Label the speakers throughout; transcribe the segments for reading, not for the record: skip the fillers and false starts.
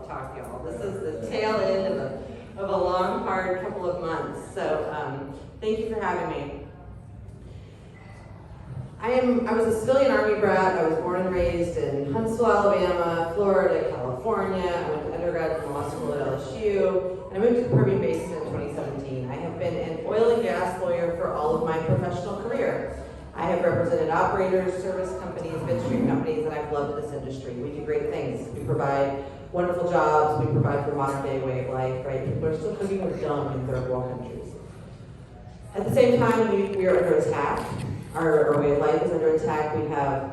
Speaker 1: talk, y'all. This is the tail end of a long, hard couple of months. So thank you for having me. I was a civilian Army brat. I was born and raised in Huntsville, Alabama, Florida, California. I went to undergrad and law school at LSU, and I moved to the Permian Basin in 2017. I have been an oil and gas lawyer for all of my professional career. I have represented operators, service companies, midstream companies, and I've loved this industry. We do great things. We provide wonderful jobs. We provide for modern day way of life, right? People are still cooking with dung in third world countries. At the same time, we are under attack. Our way of life is under attack. We have,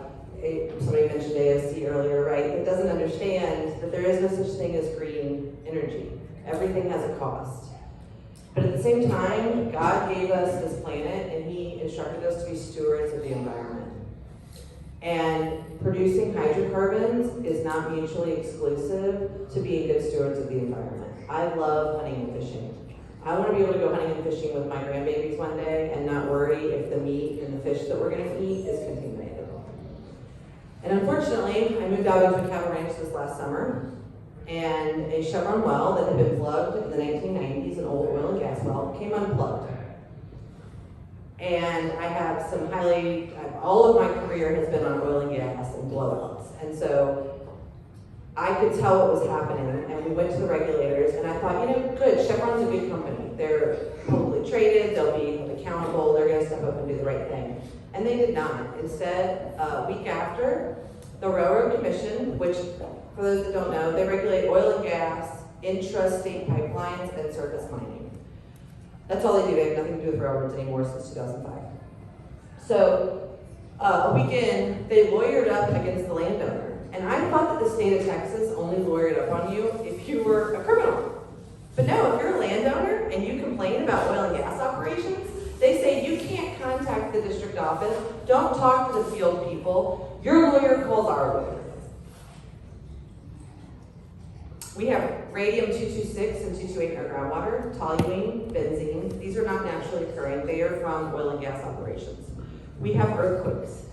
Speaker 1: somebody mentioned AFC earlier, right? It doesn't understand that there is no such thing as green energy. Everything has a cost. But at the same time, God gave us this planet and He instructed us to be stewards of the environment. And producing hydrocarbons is not mutually exclusive to being good stewards of the environment. I love hunting and fishing. I want to be able to go hunting and fishing with my grandbabies one day and not worry if the meat and the fish that we're going to eat is contaminated. And unfortunately, I moved out into a cattle ranch this last summer, and a Chevron well that had been plugged in the 1990s, an old oil and gas well, came unplugged. And I have all of my career has been on oil and gas and blowouts. And so I could tell what was happening, and we went to the regulators, and I thought, good, Chevron's a good company. They're publicly traded, they'll be accountable, they're gonna step up and do the right thing. And they did not. Instead, a week after, the Railroad Commission, which, for those that don't know, they regulate oil and gas, intrastate pipelines, and surface mining. That's all they do. They have nothing to do with railroads anymore since 2005. So, a week in, they lawyered up against the landowner. And I thought that the state of Texas only lawyered up on you if you were a criminal. But no, if you're a landowner and you complain about oil and gas operations, they say you can't contact the district office, don't talk to the field people, your lawyer calls our lawyer. We have radium-226 and 228 in our groundwater, toluene, benzene. These are not naturally occurring. They are from oil and gas operations. We have earthquakes.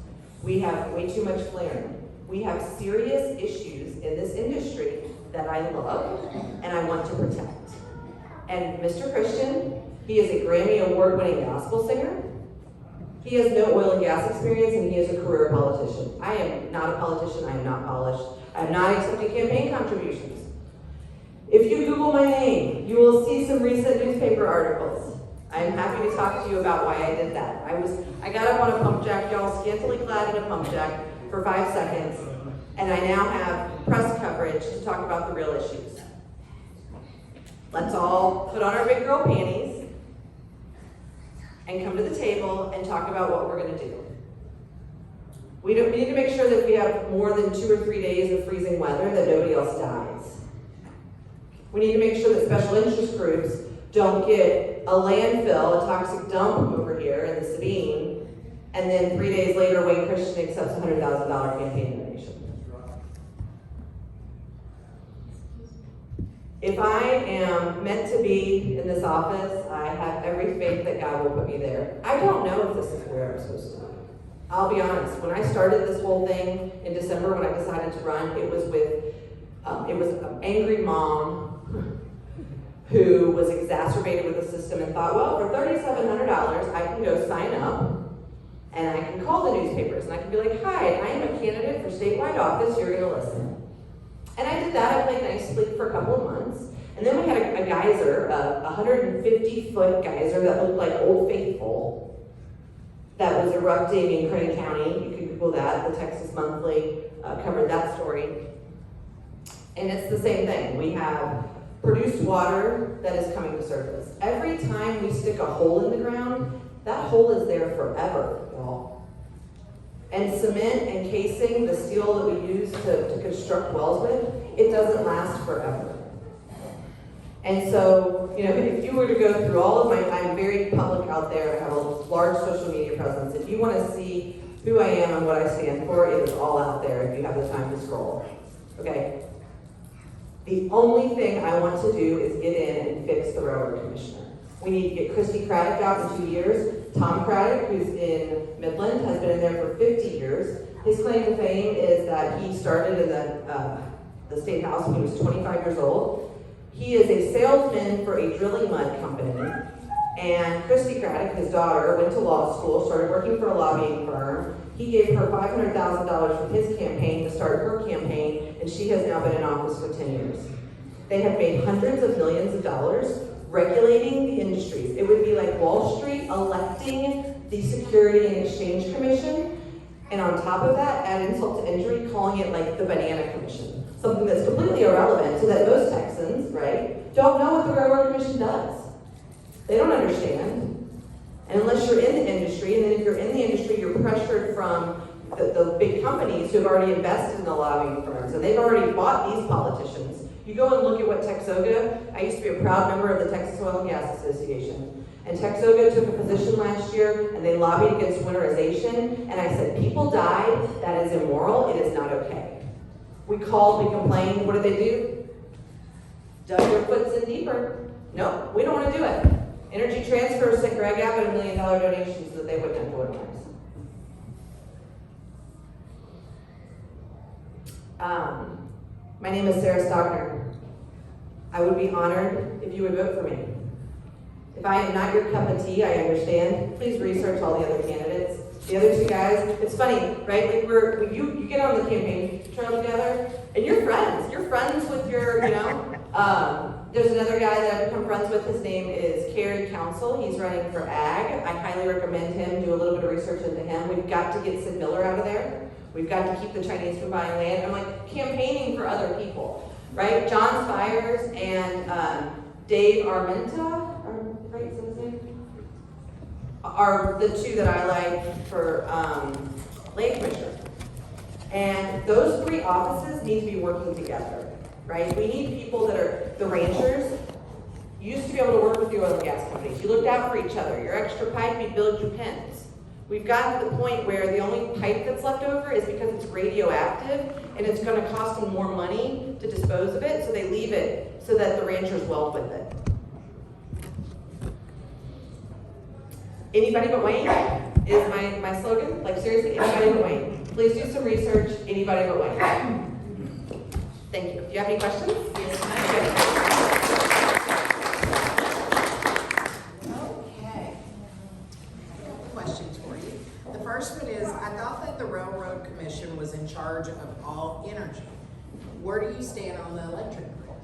Speaker 1: We have way too much flaring. We have serious issues in this industry that I love and I want to protect. And Mr. Christian, he is a Grammy Award-winning gospel singer. He has no oil and gas experience, and he is a career politician. I am not a politician. I am not polished. I am not accepting campaign contributions. If you Google my name, you will see some recent newspaper articles. I am happy to talk to you about why I did that. I got up on a pump jack, y'all, scantily clad in a pump jack for 5 seconds, and I now have press coverage to talk about the real issues. Let's all put on our big girl panties and come to the table and talk about what we're going to do. We need to make sure that we have more than 2 or 3 days of freezing weather, that nobody else dies. We need to make sure that special interest groups don't get a landfill, a toxic dump over here in the Sabine, and then 3 days later, Wayne Christian accepts a $100,000 campaign donation. If I am meant to be in this office, I have every faith that God will put me there. I don't know if this is where I'm supposed to be. I'll be honest, when I started this whole thing in December, when I decided to run, it was an angry mom who was exacerbated with the system and thought, well, for $3,700, I can go sign up and I can call the newspapers and I can be like, hi, I am a candidate for statewide office, you're gonna listen. And I did that. I played nice sleep for a couple of months. And then we had a geyser, a 150-foot geyser that looked like Old Faithful that was erupting in Crane County. You can Google that. The Texas Monthly covered that story. And it's the same thing. We have produced water that is coming to surface. Every time we stick a hole in the ground, that hole is there forever, y'all. And cement and casing, the steel that we use to construct wells with, it doesn't last forever. And so, if you were to go through all of I'm very public out there, I have a large social media presence. If you want to see who I am and what I stand for, it is all out there if you have the time to scroll. Okay? The only thing I want to do is get in and fix the railroad commissioner. We need to get Christy Craddock out in 2 years. Tom Craddock, who's in Midland, has been in there for 50 years. His claim to fame is that he started in the the state house when he was 25 years old. He is a salesman for a drilling mud company. And Christy Craddock, his daughter, went to law school, started working for a lobbying firm. He gave her $500,000 from his campaign to start her campaign, and she has now been in office for 10 years. They have made hundreds of millions of dollars regulating the industries. It would be like Wall Street electing the Security and Exchange Commission, and on top of that, add insult to injury, calling it like the Banana Commission. Something that's completely irrelevant so that most Texans, right, don't know what the Railroad Commission does. They don't understand. And unless you're in the industry, and then if you're in the industry, you're pressured from the big companies who have already invested in the lobbying firms, and they've already bought these politicians. You go and look at what Texoga, I used to be a proud member of the Texas Oil and Gas Association, and Texoga took a position last year, and they lobbied against winterization, and I said, people died, that is immoral, it is not okay. We called, we complained, what did they do? Dug their foots in deeper. No, we don't want to do it. Energy Transfer sent Greg Abbott $1 million donation so that they wouldn't have to winterize. My name is Sarah Stogner. I would be honored if you would vote for me. If I am not your cup of tea, I understand. Please research all the other candidates. The other two guys, it's funny, right? Like you get on the campaign trail together, and you're friends. You're friends with your, there's another guy that I've become friends with. His name is Kerry Council. He's running for ag. I highly recommend him. Do a little bit of research into him. We've got to get Sid Miller out of there. We've got to keep the Chinese from buying land. I'm like campaigning for other people, right? John Spires and Dave Armenta, right? Is that his name? Are the two that I like for land commissioner. And those three offices need to be working together. Right? We need people that are the ranchers. You used to be able to work with the oil and gas companies. You looked out for each other. Your extra pipe, you build your pens. We've gotten to the point where the only pipe that's left over is because it's radioactive and it's going to cost them more money to dispose of it, so they leave it so that the ranchers weld with it. Anybody but Wayne is my slogan. Like seriously, anybody but Wayne. Please do some research. Anybody but Wayne. Thank you. Do you have any questions? Yes.
Speaker 2: Okay. I have questions for you. The first one is, I thought that the Railroad Commission was in charge of all energy. Where do you stand on the electric grid?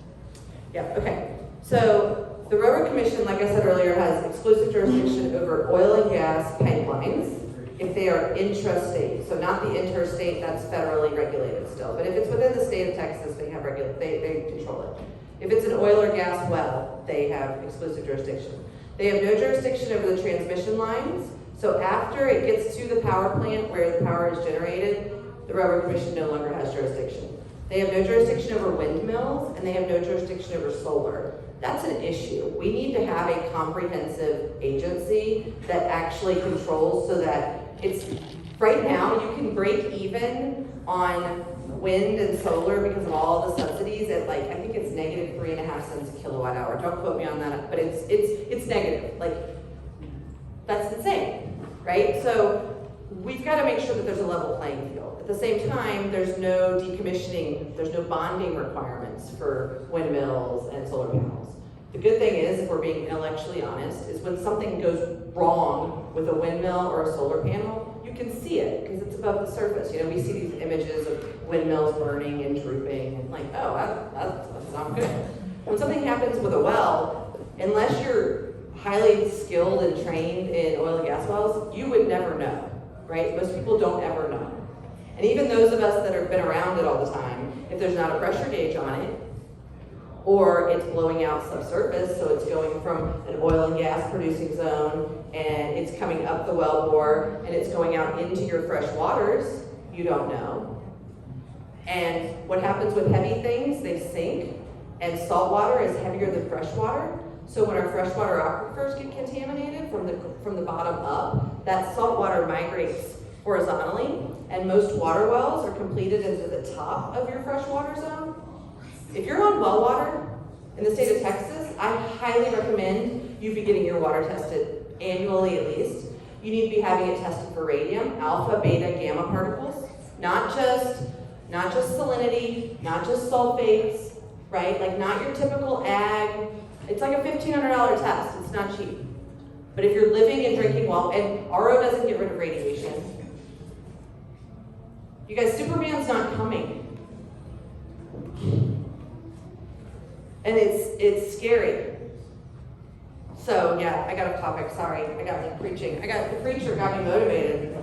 Speaker 1: Yeah, okay. So the Railroad Commission, like I said earlier, has exclusive jurisdiction over oil and gas pipelines if they are intrastate. So not the interstate, that's federally regulated still. But if it's within the state of Texas, they control it. If it's an oil or gas well, they have exclusive jurisdiction. They have no jurisdiction over the transmission lines. So after it gets to the power plant where the power is generated, the Railroad Commission no longer has jurisdiction. They have no jurisdiction over windmills, and they have no jurisdiction over solar. That's an issue. We need to have a comprehensive agency that actually controls so that it's, right now you can break even on wind and solar because of all the subsidies at like, I think it's negative 3.5 cents a kilowatt hour. Don't quote me on that, but it's negative. Like, that's insane, right? So we've got to make sure that there's a level playing field. At the same time, there's no decommissioning, there's no bonding requirements for windmills and solar panels. The good thing is, if we're being intellectually honest, is when something goes wrong with a windmill or a solar panel, you can see it because it's above the surface. You know, we see these images of windmills burning and drooping and like, oh, that's not good. When something happens with a well, unless you're highly skilled and trained in oil and gas wells, you would never know, right? Most people don't ever know. And even those of us that have been around it all the time, if there's not a pressure gauge on it, or it's blowing out subsurface, so it's going from an oil and gas producing zone, and it's coming up the wellbore, and it's going out into your fresh waters, you don't know. And what happens with heavy things, they sink, and salt water is heavier than fresh water. So when our freshwater aquifers get contaminated from the bottom up, that salt water migrates horizontally, and most water wells are completed into the top of your freshwater zone. If you're on well water in the state of Texas, I highly recommend you be getting your water tested annually at least. You need to be having it tested for radium, alpha, beta, gamma particles, not just Not just salinity, not just sulfates, right? Like not your typical ag. It's like a $1,500 test. It's not cheap. But if you're living and drinking well, and RO doesn't get rid of radiation. You guys, Superman's not coming. And it's scary. So yeah, I got a topic, sorry. I got like preaching. The preacher got me motivated.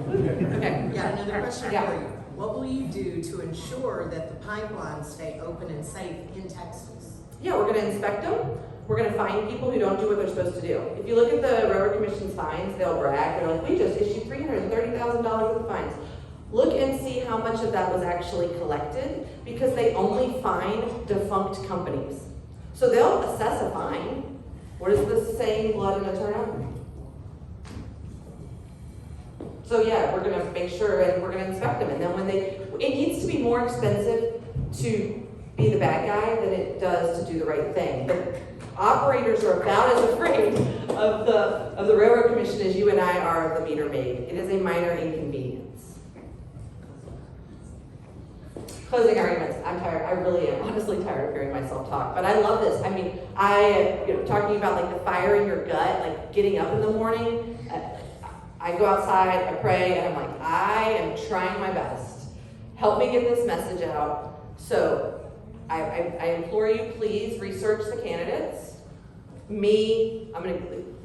Speaker 1: Okay.
Speaker 2: Yeah, another question
Speaker 1: Yeah.
Speaker 2: for you. What will you do to ensure that the pipelines stay open and safe in Texas?
Speaker 1: Yeah, we're gonna inspect them. We're gonna find people who don't do what they're supposed to do. If you look at the Railroad Commission's fines, they'll brag. They're like, we just issued $330,000 worth of fines. Look and see how much of that was actually collected, because they only fine defunct companies. So they'll assess a fine. What is the saying, blood in a turnip? So yeah, we're gonna make sure and we're gonna inspect them. And then it needs to be more expensive to be the bad guy than it does to do the right thing. But operators are about as afraid of the Railroad Commission as you and I are of the meter maid. It is a minor inconvenience. Closing arguments. I'm tired. I really am honestly tired of hearing myself talk. But I love this. I mean, talking about like the fire in your gut, like getting up in the morning. I go outside, I pray, and I'm like, I am trying my best. Help me get this message out. So I implore you, please research the candidates. Me, I'm gonna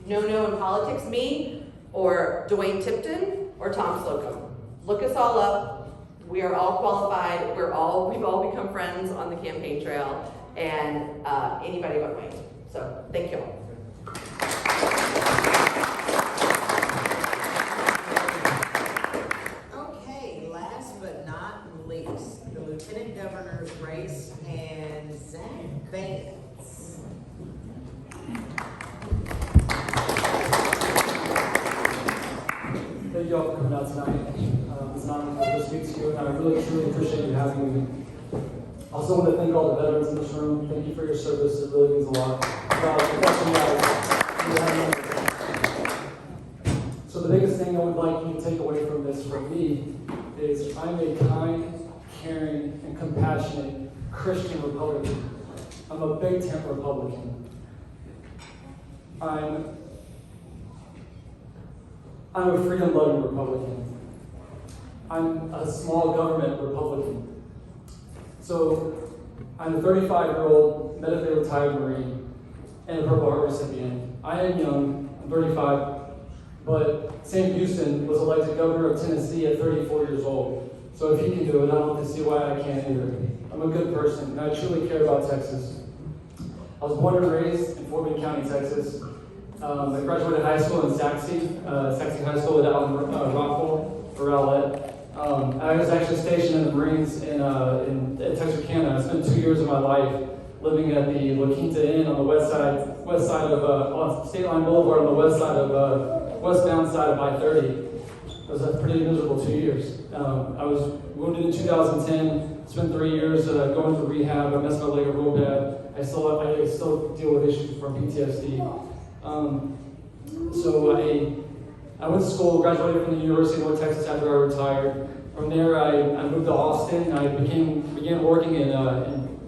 Speaker 1: no in politics, me or Dwayne Tipton or Tom Slocum. Look us all up. We are all qualified. We've all become friends on the campaign trail, and anybody but Wayne. So thank you all.
Speaker 2: Okay, last but not least, the Lieutenant Governor's race and Zach Vance.
Speaker 3: Thank you all for coming out tonight. It's an honor to speak to you, and I really truly appreciate you having me. I also want to thank all the veterans in this room. Thank you for your service. It really means a lot. So the biggest thing I would like you to take away from this, from me, is I'm a kind, caring, and compassionate Christian Republican. I'm a big tent Republican. I'm a freedom-loving Republican. I'm a small government Republican. So I'm a 35-year-old medically retired Marine and a Purple Heart recipient. I am young, I'm 35, but Sam Houston was elected governor of Tennessee at 34 years old. So if he can do it, I don't have to see why I can't either. I'm a good person, and I truly care about Texas. I was born and raised in Fort Bend County, Texas. I graduated high school in Saxe High School out in Rockville, or Rowlett. I was actually stationed in the Marines in Texarkana. I spent 2 years of my life living at the La Quinta Inn on the west side of on State Line Boulevard on the westbound side of I-30. It was a pretty miserable 2 years. I was wounded in 2010. Spent 3 years going through rehab. I messed my leg up real bad. I still deal with issues from PTSD. So I went to school, graduated from the University of North Texas after I retired. From there, I moved to Austin. I began working in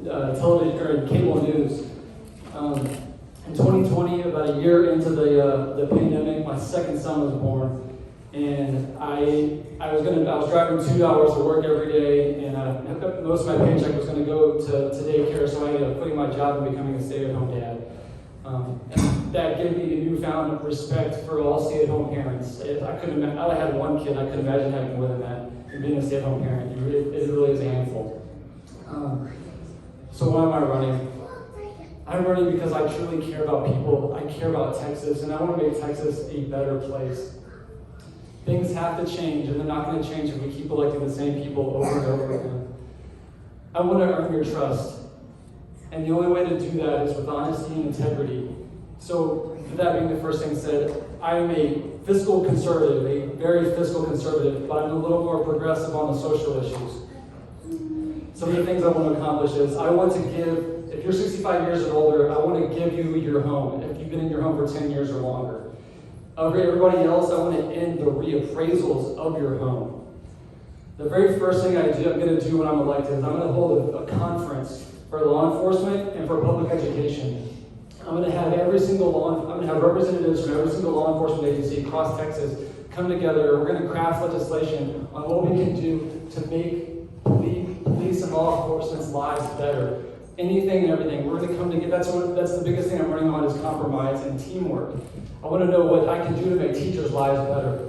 Speaker 3: television or in cable news. In 2020, about a year into the pandemic, my second son was born, and I was driving 2 hours to work every day, and most of my paycheck was going to go to daycare, so I ended up quitting my job and becoming a stay-at-home dad. And that gave me a newfound respect for all stay-at-home parents. I had one kid. I couldn't imagine having more than that. And being a stay-at-home parent, it really is a handful. So why am I running? I'm running because I truly care about people. I care about Texas, and I want to make Texas a better place. Things have to change, and they're not going to change if we keep electing the same people over and over again. I want to earn your trust. And the only way to do that is with honesty and integrity. So, that being the first thing said, I am a fiscal conservative, a very fiscal conservative, but I'm a little more progressive on the social issues. Some of the things I want to accomplish is I want to give, if you're 65 years and older, I want to give you your home, if you've been in your home for 10 years or longer. Everybody else, I want to end the reappraisals of your home. The very first thing I'm going to do when I'm elected is I'm going to hold a conference for law enforcement and for public education. I'm going to have I'm going to have representatives from every single law enforcement agency across Texas come together. We're going to craft legislation on what we can do to make police and law enforcement's lives better. Anything and everything. We're going to come together. That's the biggest thing I'm running on is compromise and teamwork. I want to know what I can do to make teachers' lives better.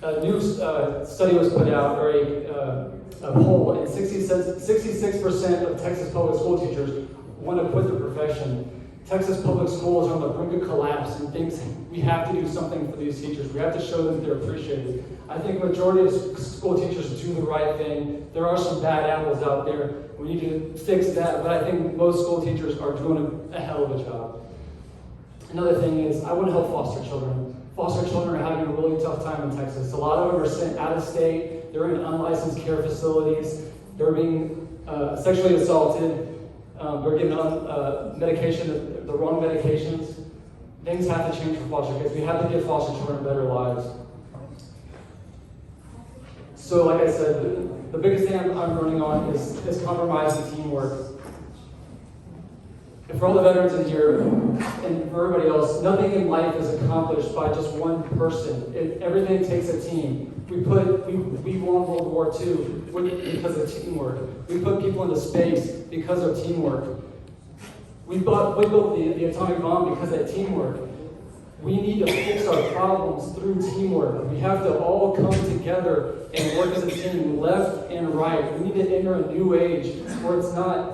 Speaker 3: A new study was put out, or a poll, and 66% of Texas public school teachers want to quit the profession. Texas public schools are on the brink of collapse, and we have to do something for these teachers. We have to show them they're appreciated. I think majority of school teachers do the right thing. There are some bad apples out there. We need to fix that, but I think most school teachers are doing a hell of a job. Another thing is, I want to help foster children. Foster children are having a really tough time in Texas. A lot of them are sent out of state. They're in unlicensed care facilities. They're being sexually assaulted. They're given medication, the wrong medications. Things have to change for foster kids. We have to give foster children better lives. So, like I said, the biggest thing I'm running on is compromise and teamwork. And for all the veterans in here, and for everybody else, nothing in life is accomplished by just one person. Everything takes a team. We won World War II because of teamwork. We put people into space because of teamwork. We built the atomic bomb because of teamwork. We need to fix our problems through teamwork. We have to all come together and work as a team, left and right. We need to enter a new age where it's not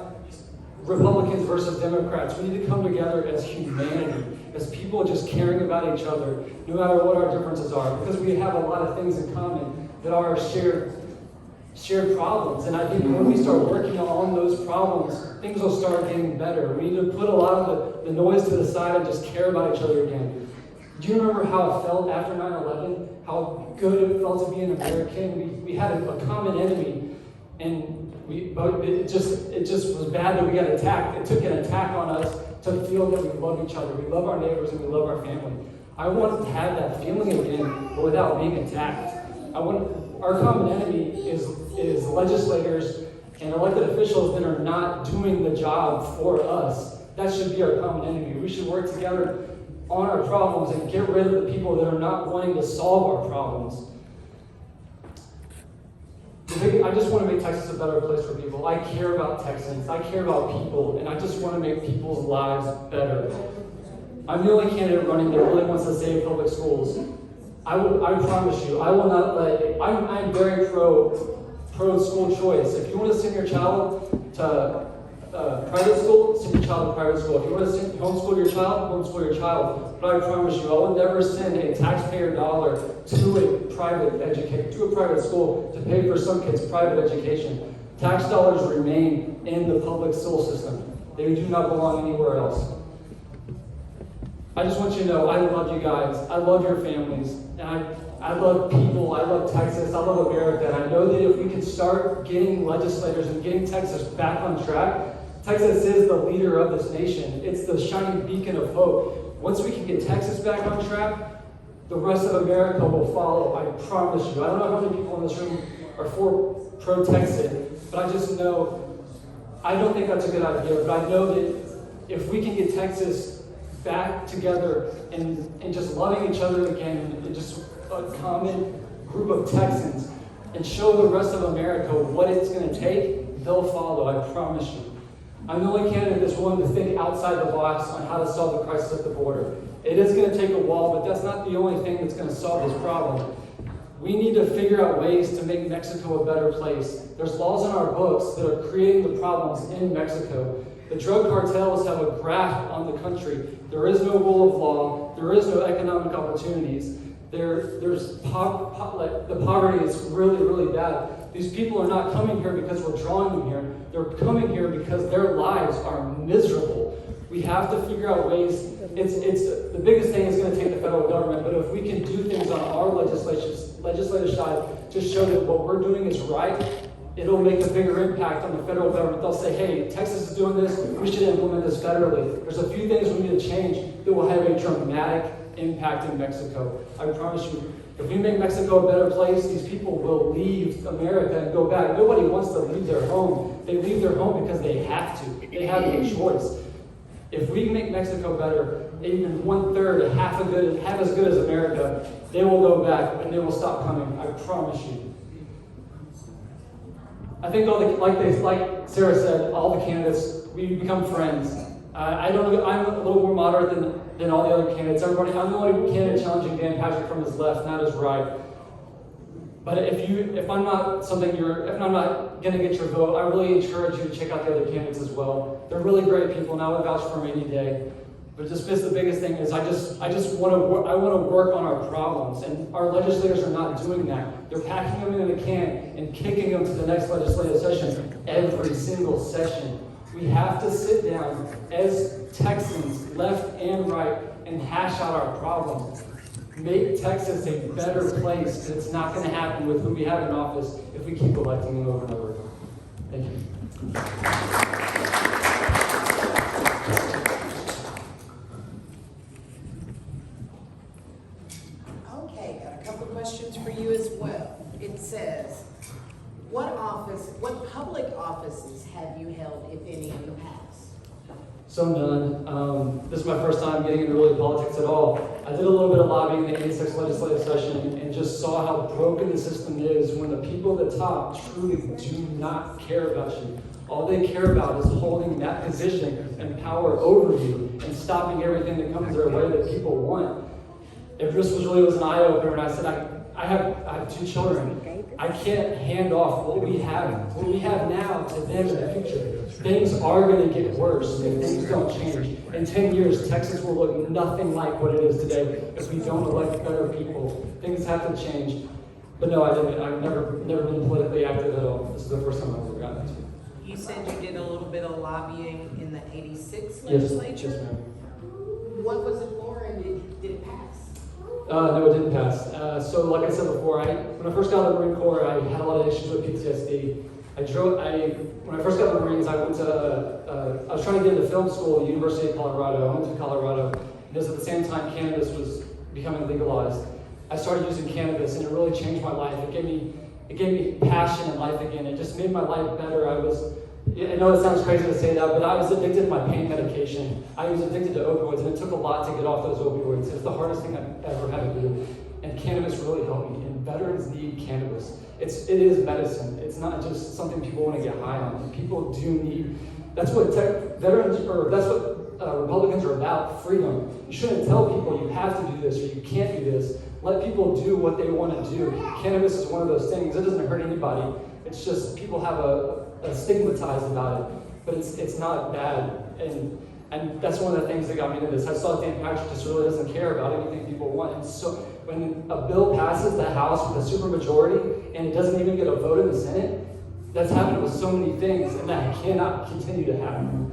Speaker 3: Republicans versus Democrats. We need to come together as humanity, as people just caring about each other, no matter what our differences are, because we have a lot of things in common that are shared problems. And I think when we start working on those problems, things will start getting better. We need to put a lot of the noise to the side and just care about each other again. Do you remember how it felt after 9/11? How good it felt to be an American? We had a common enemy, and it just was bad that we got attacked. It took an attack on us to feel that we love each other, we love our neighbors, and we love our family. I want to have that feeling again, but without being attacked. Our common enemy is legislators and elected officials that are not doing the job for us. That should be our common enemy. We should work together on our problems and get rid of the people that are not wanting to solve our problems. I just want to make Texas a better place for people. I care about Texans. I care about people, and I just want to make people's lives better. I'm the only candidate running that really wants to save public schools. I promise you, I will not let. I'm very pro school choice. If you want to send your child to private school, send your child to private school. If you want to homeschool your child. But I promise you, I will never send a taxpayer dollar to a private school to pay for some kids' private education. Tax dollars remain in the public school system. They do not belong anywhere else. I just want you to know, I love you guys. I love your families. And I love people. I love Texas. I love America. And I know that if we can start getting legislators and getting Texas back on track, Texas is the leader of this nation. It's the shining beacon of hope. Once we can get Texas back on track, the rest of America will follow. I promise you. I don't know how many people in this room are for pro-Texas, but I just know, I don't think that's a good idea, but I know that if we can get Texas back together and just loving each other again, and just a common group of Texans, and show the rest of America what it's going to take, they'll follow, I promise you. I'm the only candidate that's willing to think outside the box on how to solve the crisis at the border. It is going to take a while, but that's not the only thing that's going to solve this problem. We need to figure out ways to make Mexico a better place. There's laws in our books that are creating the problems in Mexico. The drug cartels have a grasp on the country. There is no rule of law. There is no economic opportunities. The poverty is really, really bad. These people are not coming here because we're drawing them here. They're coming here because their lives are miserable. We have to figure out ways. It's the biggest thing is going to take the federal government, but if we can do things on our legislative side to show that what we're doing is right, it'll make a bigger impact on the federal government. They'll say, hey, Texas is doing this, we should implement this federally. There's a few things we need to change that will have a dramatic impact in Mexico. I promise you, if we make Mexico a better place, these people will leave America and go back. Nobody wants to leave their home. They leave their home because they have to. They have no choice. If we make Mexico better, even 1/3, half as good as America, they will go back and they will stop coming. I promise you. I think like Sarah said, all the candidates, we become friends. I'm a little more moderate than all the other candidates. I'm the only candidate challenging Dan Patrick from his left, not his right. But if I'm not going to get your vote, I really encourage you to check out the other candidates as well. They're really great people, and I would vouch for them any day. But just the biggest thing is I want to work on our problems, and our legislators are not doing that. They're packing them in a can and kicking them to the next legislative session every single session. We have to sit down as Texans, left and right, and hash out our problems. Make Texas a better place, because it's not going to happen with who we have in office if we keep electing them over and over. Thank you.
Speaker 2: Okay, got a couple of questions for you as well. It says, what public offices have you held, if any, in the past?
Speaker 3: So none. This is my first time getting into really politics at all. I did a little bit of lobbying in the 86th legislative session and just saw how broken the system is when the people at the top truly do not care about you. All they care about is holding that position and power over you and stopping everything that comes their way that people want. It just was an eye-opener, and I said, I have 2 children. I can't hand off what we have now to them in the future. Things are going to get worse if things don't change. In 10 years, Texas will look nothing like what it is today if we don't elect better people. Things have to change. But no, I didn't. I've never been politically active at all. This is the first time I've ever gotten into it.
Speaker 2: You said you did a little bit of lobbying in the 86
Speaker 3: Yes,
Speaker 2: legislature?
Speaker 3: yes, ma'am.
Speaker 2: What was it for, and did it pass?
Speaker 3: No, it didn't pass. So like I said before, when I first got out of the Marine Corps, I had a lot of issues with PTSD. When I first got the Marines, I was trying to get into film school at the University of Colorado. I went to Colorado, and this at the same time cannabis was becoming legalized. I started using cannabis, and it really changed my life. It gave me passion in life again. It just made my life better. I know it sounds crazy to say that, but I was addicted to my pain medication. I was addicted to opioids, and it took a lot to get off those opioids. It's the hardest thing I've ever had to do. And cannabis really helped me, and veterans need cannabis. It is medicine. It's not just something people want to get high on. People do need, that's what Republicans are about, freedom. You shouldn't tell people you have to do this or you can't do this. Let people do what they want to do. Cannabis is one of those things. It doesn't hurt anybody. It's just people have a stigmatized about it, but it's not bad. And that's one of the things that got me into this. I saw Dan Patrick just really doesn't care about anything people want. And so when a bill passes the House with a supermajority and it doesn't even get a vote in the Senate, that's happened with so many things, and that cannot continue to happen.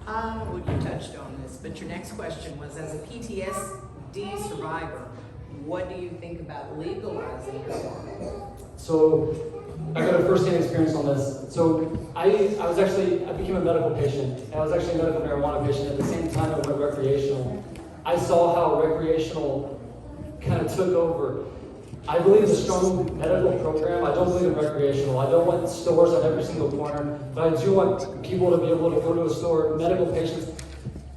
Speaker 2: Well, you touched on this, but your next question was, as a PTSD survivor, what do you think about legalizing marijuana?
Speaker 3: So I got a first-hand experience on this. So I became a medical patient. I was actually a medical marijuana patient at the same time I went recreational. I saw how recreational kind of took over. I believe in a strong medical program. I don't believe in recreational. I don't want stores on every single corner, but I do want people to be able to go to a store, medical patients.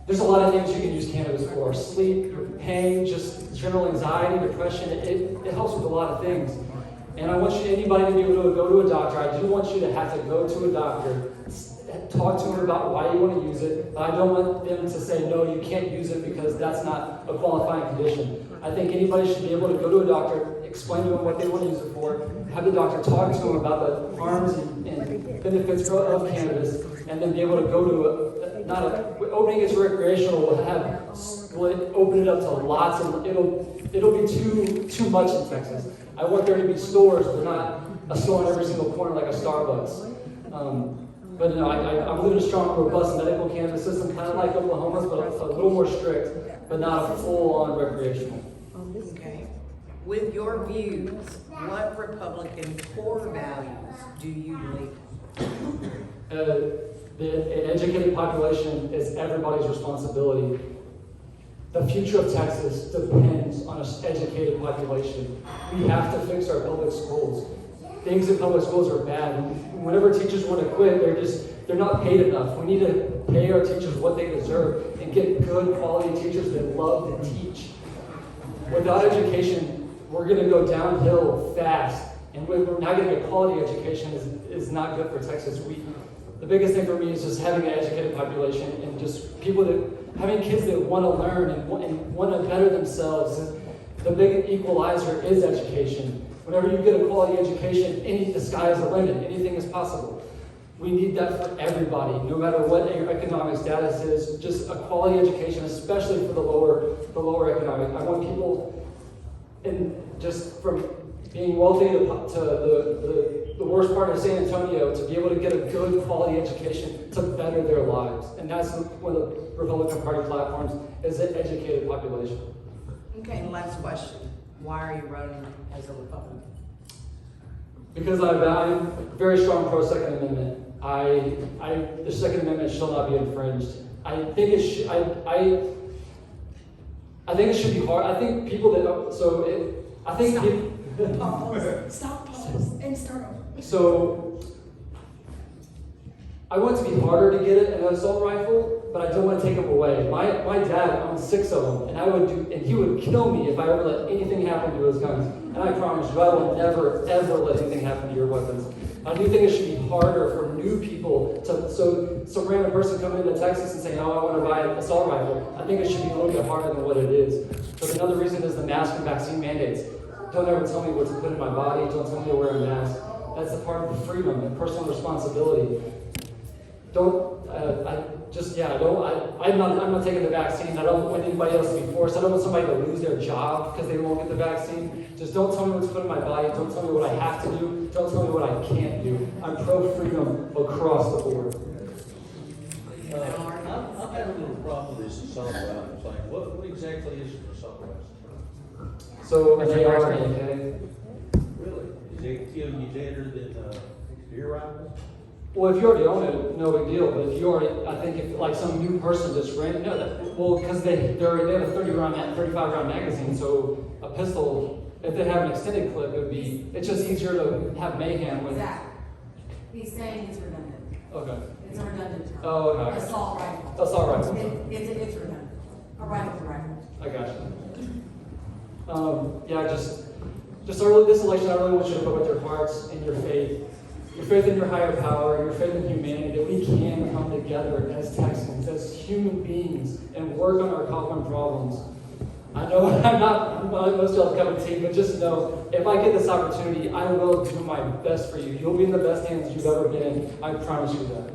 Speaker 3: There's a lot of things you can use cannabis for. Sleep, pain, just general anxiety, depression. It helps with a lot of things. And I want anybody to be able to go to a doctor. I do want you to have to go to a doctor, talk to them about why you want to use it, but I don't want them to say, no, you can't use it because that's not a qualifying condition. I think anybody should be able to go to a doctor, explain to them what they want to use it for, have the doctor talk to them about the harms and benefits of cannabis, and then be able to go to opening it to recreational will open it up to lots of, it'll be too much in Texas. I want there to be stores, but not a store on every single corner like a Starbucks. But no, I believe in a strong, robust medical cannabis system, kind of like Oklahoma's, but a little more strict, but not a full-on recreational.
Speaker 2: Okay. With your views, what Republican core values do you believe?
Speaker 3: An educated population is everybody's responsibility. The future of Texas depends on an educated population. We have to fix our public schools. Things in public schools are bad. Whenever teachers want to quit, they're not paid enough. We need to pay our teachers what they deserve and get good quality teachers that love to teach. Without education, we're going to go downhill fast. And we're not getting a quality education is not good for Texas. The biggest thing for me is just having an educated population and just having kids that want to learn and want to better themselves. And the big equalizer is education. Whenever you get a quality education, the sky is the limit. Anything is possible. We need that for everybody, no matter what your economic status is. Just a quality education, especially for the lower economic. I want people, and just from being wealthy to the worst part of San Antonio, to be able to get a good quality education to better their lives. And that's one of the Republican Party platforms, is an educated population.
Speaker 2: Okay, last question. Why are you running as a Republican?
Speaker 3: Because I'm very strong pro Second Amendment. The Second Amendment shall not be infringed. I think it should. I think it should be hard. I think people that I think people.
Speaker 4: Stop, pause, and start over.
Speaker 3: So, I want it to be harder to get an assault rifle, but I don't want to take them away. My dad owned 6 of them, and he would kill me if I ever let anything happen to his guns. And I promise you, I will never, ever let anything happen to your weapons. I do think it should be harder for new people so some random person coming into Texas and saying, oh, I want to buy an assault rifle. I think it should be a little bit harder than what it is. But another reason is the mask and vaccine mandates. Don't ever tell me what to put in my body. Don't tell me to wear a mask. That's a part of the freedom and personal responsibility. I'm not taking the vaccine. I don't want anybody else to be forced. I don't want somebody to lose their job because they won't get the vaccine. Just don't tell me what to put in my body. Don't tell me what I have to do. Don't tell me what I can't do. I'm pro-freedom across the board.
Speaker 5: I'm having a little problem with this assault rifle thing. What exactly is an assault rifle?
Speaker 3: So they are okay.
Speaker 5: Really? Does it kill you deader than deer rifle?
Speaker 3: Well, if you already own it, no big deal. But if you already, I think if like some new person just ran, because they have a 35 round magazine, so a pistol, if they have an extended clip, it's just easier to have mayhem with.
Speaker 4: Exactly. He's saying it's redundant.
Speaker 3: Okay.
Speaker 4: It's a redundant term.
Speaker 3: Oh, okay.
Speaker 4: Assault rifle.
Speaker 3: Assault rifle.
Speaker 4: It's redundant. A rifle's a rifle.
Speaker 3: I got you. Just early this election, I really want you to put with your hearts and your faith in your higher power, your faith in humanity, that we can come together as Texans, as human beings, and work on our common problems. I know I'm not most y'all's cup of tea, but just know, if I get this opportunity, I will do my best for you. You'll be in the best hands you've ever been in. I promise you that.